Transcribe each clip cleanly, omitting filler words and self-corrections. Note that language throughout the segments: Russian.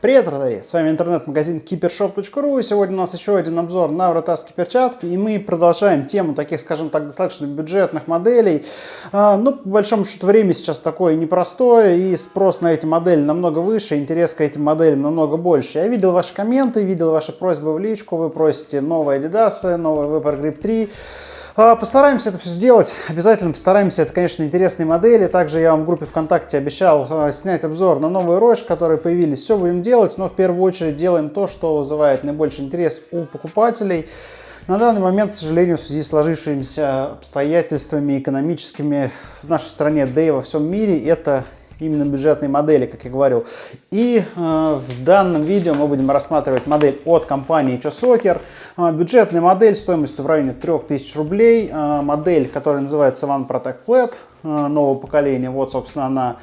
Привет, вратари! С вами интернет-магазин keepershop.ru, и сегодня у нас еще один обзор на вратарские перчатки, и мы продолжаем тему таких, скажем так, достаточно бюджетных моделей. Ну, по большому счету, время сейчас такое непростое, и спрос на эти модели намного выше, интерес к этим моделям намного больше. Я видел ваши комменты, видел ваши просьбы в личку, вы просите новые Adidas, новый Vapor Grip 3. Постараемся это все сделать, обязательно постараемся, это, конечно, интересные модели. Также я вам в группе ВКонтакте обещал снять обзор на новые Roche, которые появились. Все будем делать, но в первую очередь делаем то, что вызывает наибольший интерес у покупателей. На данный момент, к сожалению, в связи с сложившимися обстоятельствами экономическими в нашей стране, да и во всем мире, это именно бюджетные модели, как я говорил. И в данном видео мы будем рассматривать модель от компании Chosoccer. Бюджетная модель стоимостью в районе 3000 рублей. Модель, которая называется One Protect Flat, нового поколения. Вот, собственно, она.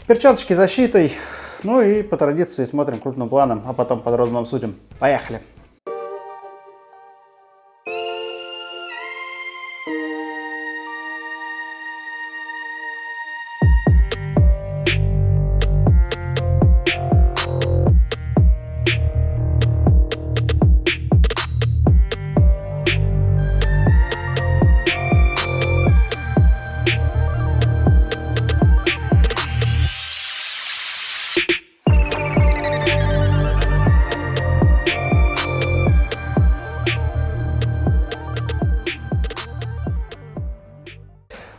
Перчаточки с защитой. Ну и по традиции смотрим крупным планом, а потом подробно обсудим. Поехали!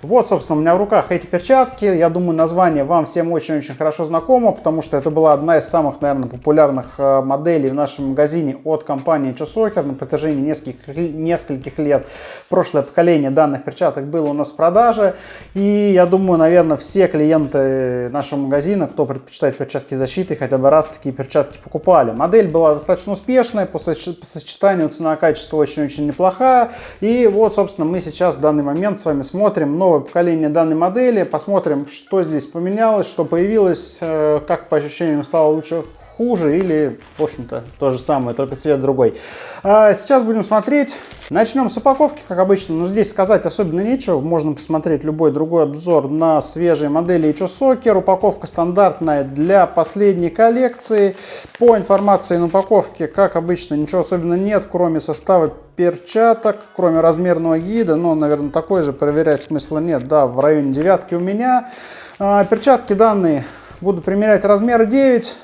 Вот, собственно, у меня в руках эти перчатки. Я думаю, название вам всем очень-очень хорошо знакомо, потому что это была одна из самых, наверное, популярных моделей в нашем магазине от компании Chosoccer на протяжении нескольких лет. Прошлое поколение данных перчаток было у нас в продаже. И я думаю, наверное, все клиенты нашего магазина, кто предпочитает перчатки защиты, хотя бы раз такие перчатки покупали. Модель была достаточно успешная, по сочетанию цена-качество очень-очень неплохая. И вот, собственно, мы сейчас в данный момент с вами смотрим новое поколение данной модели, посмотрим, что здесь поменялось, что появилось, как по ощущениям стало лучше, хуже или, в общем-то, то же самое, только цвет другой. Сейчас будем смотреть. Начнем с упаковки, как обычно. Но здесь сказать особенно нечего. Можно посмотреть любой другой обзор на свежие модели Chosoccer. Упаковка стандартная для последней коллекции. По информации на упаковке, как обычно, ничего особенно нет, кроме состава перчаток, кроме размерного гида. Но, наверное, такой же проверять смысла нет. Да, в районе 9 у меня. Перчатки данные буду примерять размер 9.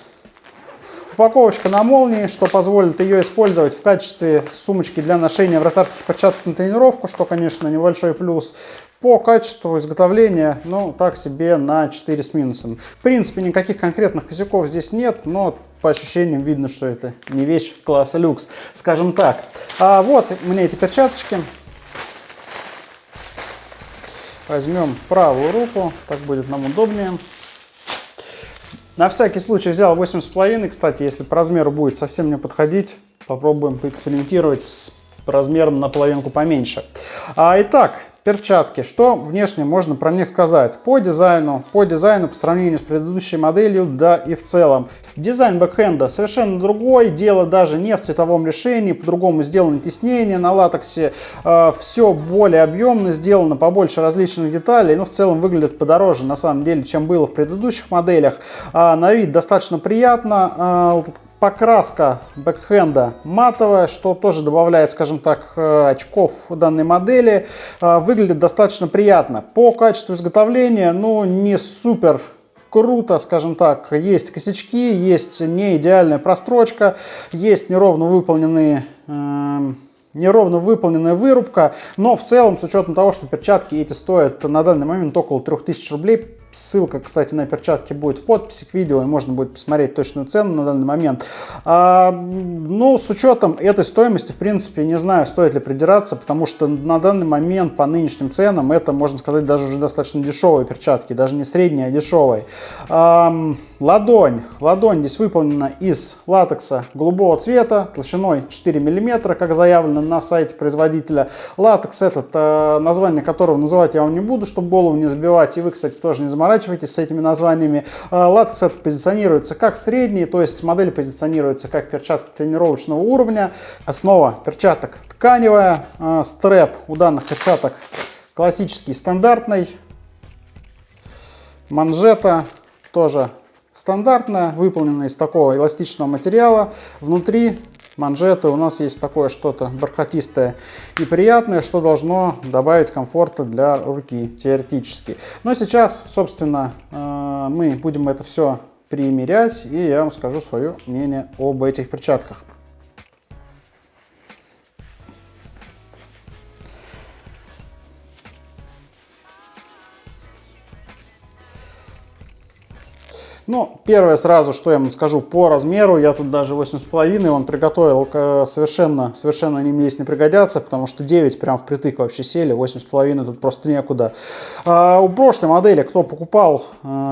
Упаковочка на молнии, что позволит ее использовать в качестве сумочки для ношения вратарских перчаток на тренировку, что, конечно, небольшой плюс. По качеству изготовления, ну, так себе на 4 с минусом. В принципе, никаких конкретных косяков здесь нет, но по ощущениям видно, что это не вещь класса люкс, скажем так. Вот у меня эти перчаточки. Возьмем правую руку, так будет нам удобнее. На всякий случай взял 8,5. Кстати, если по размеру будет совсем не подходить, попробуем поэкспериментировать с размером на половинку поменьше. Итак, перчатки. Что внешне можно про них сказать? По дизайну, по сравнению с предыдущей моделью, да и в целом. Дизайн бэкхенда совершенно другой. Дело даже не в цветовом решении. По-другому сделано тиснение на латексе. Все более объемно сделано, побольше различных деталей. Но в целом выглядит подороже, на самом деле, чем было в предыдущих моделях. На вид достаточно приятно. Покраска бэкхенда матовая, что тоже добавляет, скажем так, очков данной модели. Выглядит достаточно приятно. По качеству изготовления, ну, не супер круто, скажем так. Есть косячки, есть не идеальная прострочка, есть неровно выполненная вырубка. Но в целом, с учетом того, что перчатки эти стоят на данный момент около 3000 рублей, ссылка, кстати, на перчатки будет в подписи к видео, и можно будет посмотреть точную цену на данный момент. Ну, с учетом этой стоимости, в принципе, не знаю, стоит ли придираться, потому что на данный момент по нынешним ценам это, можно сказать, даже уже достаточно дешевые перчатки, даже не средние, а дешевые. Ладонь здесь выполнена из латекса голубого цвета, толщиной 4 мм, как заявлено на сайте производителя. Латекс этот, название которого называть я вам не буду, чтобы голову не забивать, и вы, кстати, тоже не заморачивайтесь с этими названиями. Латекс этот позиционируется как средний, то есть модель позиционируется как перчатки тренировочного уровня. Основа перчаток тканевая, стрэп у данных перчаток классический, стандартный. Манжета тоже стандартная, выполнена из такого эластичного материала. Внутри манжеты у нас есть такое что-то бархатистое и приятное, что должно добавить комфорта для руки теоретически. Но сейчас, собственно, мы будем это все примерять, и я вам скажу свое мнение об этих перчатках. Ну, первое сразу, что я вам скажу по размеру, я тут даже 8,5 он приготовил, совершенно они мне здесь не пригодятся, потому что 9 прям впритык вообще сели, 8,5 тут просто некуда. У прошлой модели, кто покупал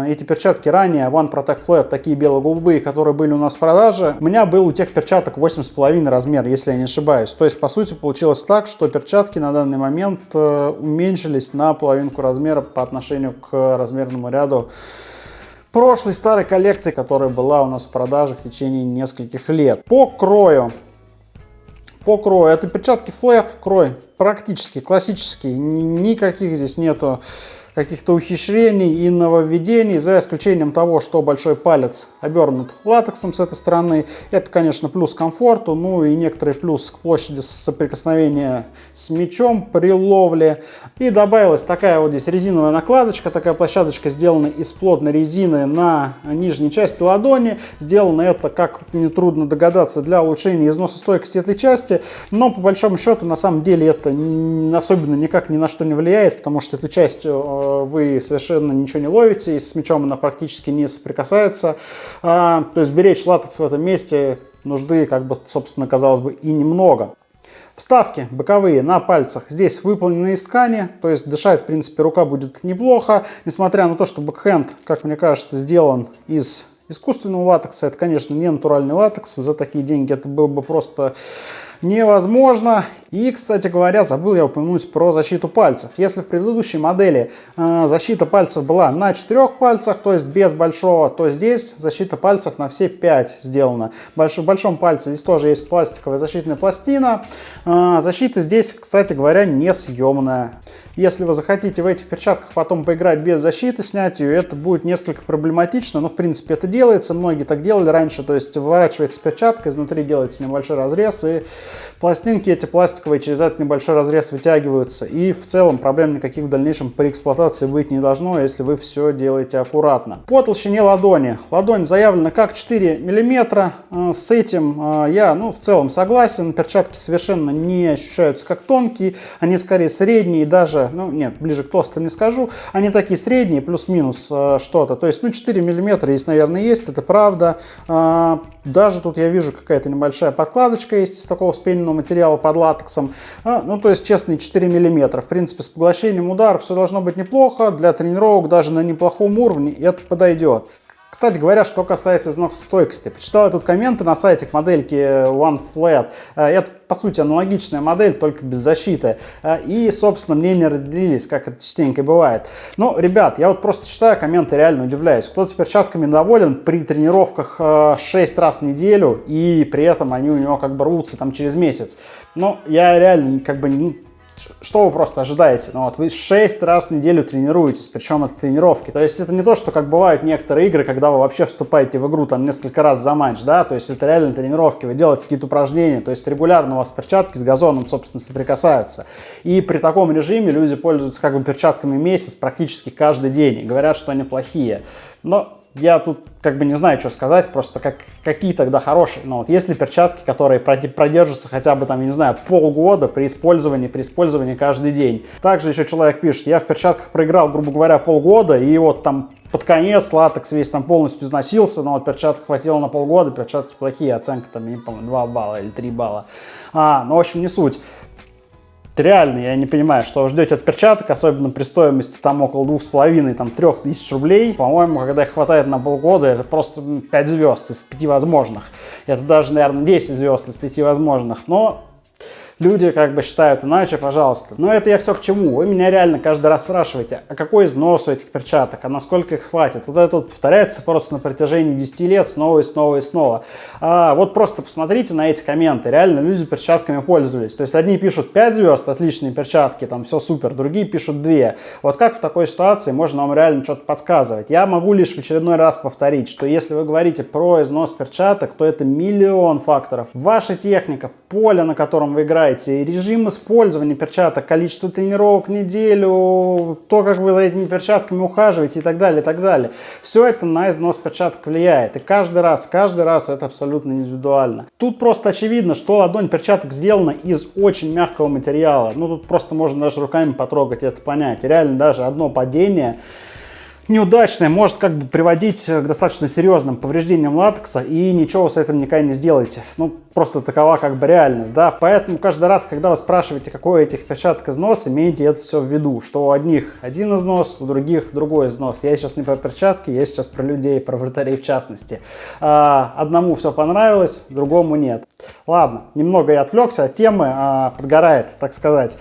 эти перчатки ранее, One Protect Flat, такие бело-голубые, которые были у нас в продаже, у меня был у тех перчаток 8,5 размер, если я не ошибаюсь. То есть, по сути, получилось так, что перчатки на данный момент уменьшились на половинку размера по отношению к размерному ряду прошлой старой коллекции, которая была у нас в продаже в течение нескольких лет. По крою это перчатки flat, крой практически классический, никаких здесь нету каких-то ухищрений и нововведений, за исключением того, что большой палец обернут латексом с этой стороны. Это, конечно, плюс к комфорту, ну и некоторый плюс к площади соприкосновения с мечом при ловле. И добавилась такая вот здесь резиновая накладочка, такая площадочка сделана из плотной резины на нижней части ладони. Сделано это, как нетрудно догадаться, для улучшения износостойкости этой части, но по большому счету на самом деле это особенно никак ни на что не влияет, потому что эту часть вы совершенно ничего не ловите, и с мечом она практически не соприкасается. То есть беречь латекс в этом месте нужды, как бы, собственно, казалось бы, и немного. Вставки боковые на пальцах здесь выполнены из ткани, то есть дышать, в принципе, рука будет неплохо, несмотря на то, что бэкхенд, как мне кажется, сделан из искусственного латекса. Это, конечно, не натуральный латекс, за такие деньги это было бы просто невозможно. И, кстати говоря, забыл я упомянуть про защиту пальцев. Если в предыдущей модели защита пальцев была на 4 пальцах, то есть без большого, то здесь защита пальцев на все 5 сделана. В большом пальце здесь тоже есть пластиковая защитная пластина. Защита здесь, кстати говоря, несъемная. Если вы захотите в этих перчатках потом поиграть без защиты, снять ее, это будет несколько проблематично, но в принципе это делается, многие так делали раньше, то есть выворачивается перчатка, изнутри делается небольшой разрез, и пластинки эти пластиковые через этот небольшой разрез вытягиваются, и в целом проблем никаких в дальнейшем при эксплуатации быть не должно, если вы все делаете аккуратно. По толщине ладони. Ладонь заявлена как 4 мм, с этим я в целом согласен, перчатки совершенно не ощущаются как тонкие, они скорее средние, даже нет, ближе к толстым не скажу. Они такие средние, плюс-минус что-то. То есть, 4 мм здесь, наверное, есть, это правда. Даже тут я вижу какая-то небольшая подкладочка есть из такого вспененного материала под латексом. То есть, честные 4 мм. В принципе, с поглощением ударов все должно быть неплохо. Для тренировок даже на неплохом уровне это подойдет. Кстати говоря, что касается износостойкости, почитал я тут комменты на сайте к модельке One Flat. Это, по сути, аналогичная модель, только без защиты. И, собственно, мнения разделились, как это частенько бывает. Но, ребят, я вот просто читаю комменты, реально удивляюсь. Кто-то перчатками доволен при тренировках 6 раз в неделю, и при этом они у него как бы рвутся там через месяц. Но я реально как бы что вы просто ожидаете? Вы 6 раз в неделю тренируетесь, причем это тренировки. То есть это не то, что как бывают некоторые игры, когда вы вообще вступаете в игру там несколько раз за матч, да, то есть это реально тренировки, вы делаете какие-то упражнения, то есть регулярно у вас перчатки с газоном, собственно, соприкасаются. И при таком режиме люди пользуются как бы перчатками месяц практически каждый день и говорят, что они плохие. Но я тут как бы не знаю, что сказать, просто какие тогда хорошие. Но вот если перчатки, которые продержатся хотя бы там, я не знаю, полгода при использовании каждый день. Также еще человек пишет, я в перчатках проиграл, грубо говоря, полгода, и вот там под конец латекс весь там полностью износился, но вот перчаток хватило на полгода, перчатки плохие, оценка там, не помню, 2 балла или 3 балла. В общем, не суть. Реально, я не понимаю, что вы ждете от перчаток, особенно при стоимости там около 2,5-3 тысяч рублей. По-моему, когда их хватает на полгода, это просто 5 звезд из 5 возможных. Это даже, наверное, 10 звезд из 5 возможных. Но Люди как бы считают иначе, пожалуйста. Но это я все к чему. Вы меня реально каждый раз спрашиваете, а какой износ у этих перчаток, а насколько их хватит. Вот это вот повторяется просто на протяжении 10 лет снова и снова и снова. Вот просто посмотрите на эти комменты. Реально люди перчатками пользовались. То есть одни пишут 5 звезд, отличные перчатки, там все супер, другие пишут 2. Вот как в такой ситуации можно вам реально что-то подсказывать? Я могу лишь в очередной раз повторить, что если вы говорите про износ перчаток, то это миллион факторов. Ваша техника, поле, на котором вы играете, режим использования перчаток, количество тренировок в неделю, то, как вы за этими перчатками ухаживаете и так далее, и так далее. Все это на износ перчаток влияет. И каждый раз это абсолютно индивидуально. Тут просто очевидно, что ладонь перчаток сделана из очень мягкого материала. Ну, тут просто можно даже руками потрогать и это понять. И реально даже одно падение неудачное может как бы приводить к достаточно серьезным повреждениям латекса, и ничего вы с этим никогда не сделаете. Ну, просто такова как бы реальность, да. Поэтому каждый раз, когда вы спрашиваете, какой у этих перчаток износ, имейте это все в виду, что у одних один износ, у других другой износ. Я сейчас не про перчатки, я сейчас про людей, про вратарей в частности. Одному все понравилось, другому нет. Ладно, немного я отвлекся от темы, подгорает, так сказать.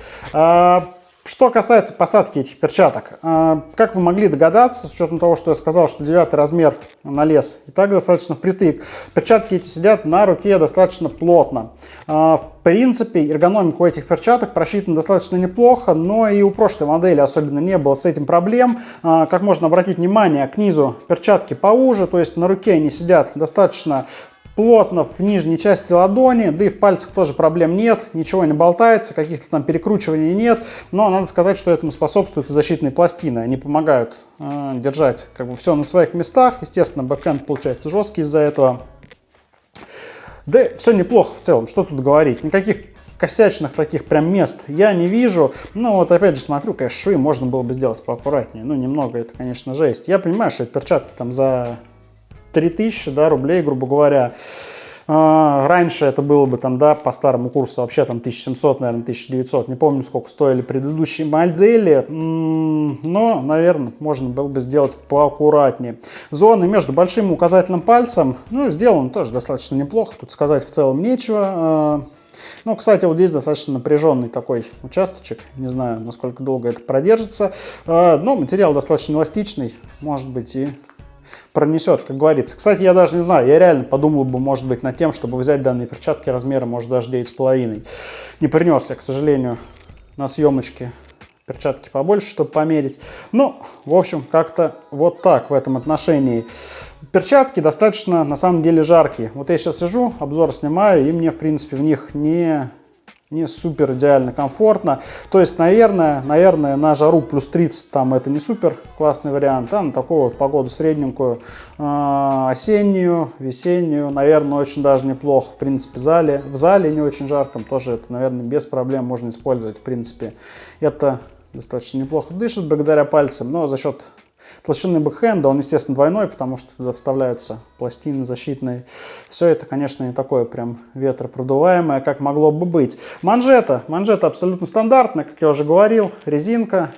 Что касается посадки этих перчаток, как вы могли догадаться, с учетом того, что я сказал, что 9 размер налез и так достаточно впритык, перчатки эти сидят на руке достаточно плотно. В принципе, эргономика у этих перчаток просчитана достаточно неплохо, но и у прошлой модели особенно не было с этим проблем. Как можно обратить внимание, к низу перчатки поуже, то есть на руке они сидят достаточно плотно в нижней части ладони, да и в пальцах тоже проблем нет, ничего не болтается, каких-то там перекручиваний нет, но надо сказать, что этому способствуют защитные пластины, они помогают держать как бы все на своих местах, естественно, бэкэнд получается жесткий из-за этого, да все неплохо в целом, что тут говорить, никаких косячных таких прям мест я не вижу. Ну вот опять же смотрю, конечно, швы можно было бы сделать поаккуратнее, ну немного это, конечно, жесть. Я понимаю, что это перчатки там за 3000, да, рублей, грубо говоря. Раньше это было бы там, да, по старому курсу вообще там 1700, наверное, 1900. Не помню, сколько стоили предыдущие модели, но, наверное, можно было бы сделать поаккуратнее. Зоны между большим и указательным пальцем, ну, сделано тоже достаточно неплохо. Тут сказать в целом нечего. Ну, кстати, вот здесь достаточно напряженный такой участочек. Не знаю, насколько долго это продержится. Но материал достаточно эластичный, может быть, и пронесет, как говорится. Кстати, я даже не знаю, я реально подумал бы, может быть, над тем, чтобы взять данные перчатки размера, может, даже 9,5. Не принес я, к сожалению, на съемочке перчатки побольше, чтобы померить. Ну, в общем, как-то вот так в этом отношении. Перчатки достаточно, на самом деле, жаркие. Вот я сейчас сижу, обзор снимаю, и мне, в принципе, в них не супер идеально комфортно. То есть, наверное, на жару плюс 30 там это не супер классный вариант, а на такую вот погоду средненькую, осеннюю, весеннюю, наверное, очень даже неплохо. В принципе, в зале не очень жарком тоже это, наверное, без проблем можно использовать. В принципе, это достаточно неплохо дышит благодаря пальцам, но за счет толщины бэкхенда, он, естественно, двойной, потому что туда вставляются пластины защитные. Все это, конечно, не такое прям ветропродуваемое, как могло бы быть. Манжета абсолютно стандартная, как я уже говорил. Резинка,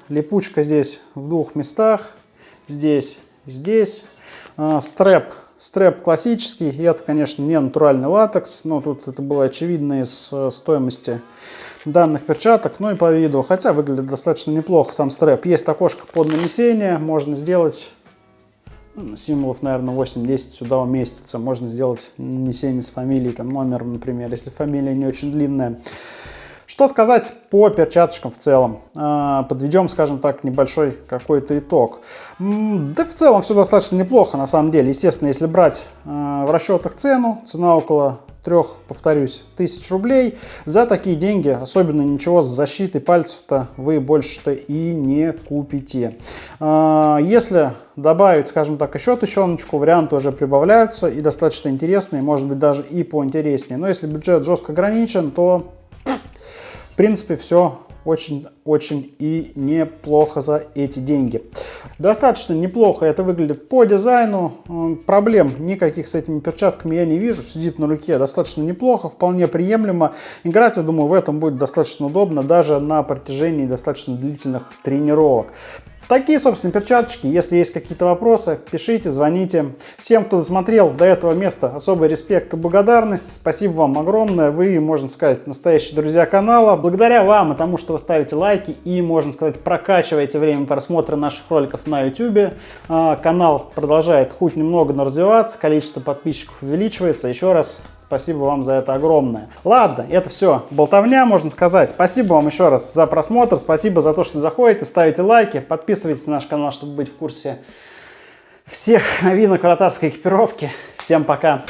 липучка здесь в двух местах, здесь и здесь. Стрэп классический, и это, конечно, не натуральный латекс, но тут это было очевидно из стоимости данных перчаток, ну и по виду, хотя выглядит достаточно неплохо сам стрэп. Есть окошко под нанесение, можно сделать, символов, наверное, 8-10 сюда уместится, можно сделать нанесение с фамилией, там, номером, например, если фамилия не очень длинная. Что сказать по перчаточкам в целом? Подведем, скажем так, небольшой какой-то итог. Да в целом все достаточно неплохо, на самом деле. Естественно, если брать в расчетах цена около 3, повторюсь, 1000 рублей. За такие деньги особенно ничего с защитой пальцев-то вы больше-то и не купите. Если добавить, скажем так, еще тыщеночку, варианты уже прибавляются и достаточно интересные, может быть, даже и поинтереснее. Но если бюджет жестко ограничен, то в принципе все очень и неплохо за эти деньги. Достаточно неплохо это выглядит по дизайну. Проблем никаких с этими перчатками я не вижу. Сидит на руке достаточно неплохо, вполне приемлемо. Играть, я думаю, в этом будет достаточно удобно, даже на протяжении достаточно длительных тренировок. Такие, собственно, перчаточки. Если есть какие-то вопросы, пишите, звоните. Всем, кто досмотрел до этого места, особый респект и благодарность. Спасибо вам огромное. Вы, можно сказать, настоящие друзья канала. Благодаря вам и тому, что вы ставите лайки и, можно сказать, прокачиваете время просмотра наших роликов на YouTube, канал продолжает хоть немного, но развиваться. Количество подписчиков увеличивается. Еще раз спасибо вам за это огромное. Ладно, это все болтовня, можно сказать. Спасибо вам еще раз за просмотр, спасибо за то, что заходите, ставите лайки, подписывайтесь на наш канал, чтобы быть в курсе всех новинок вратарской экипировки. Всем пока!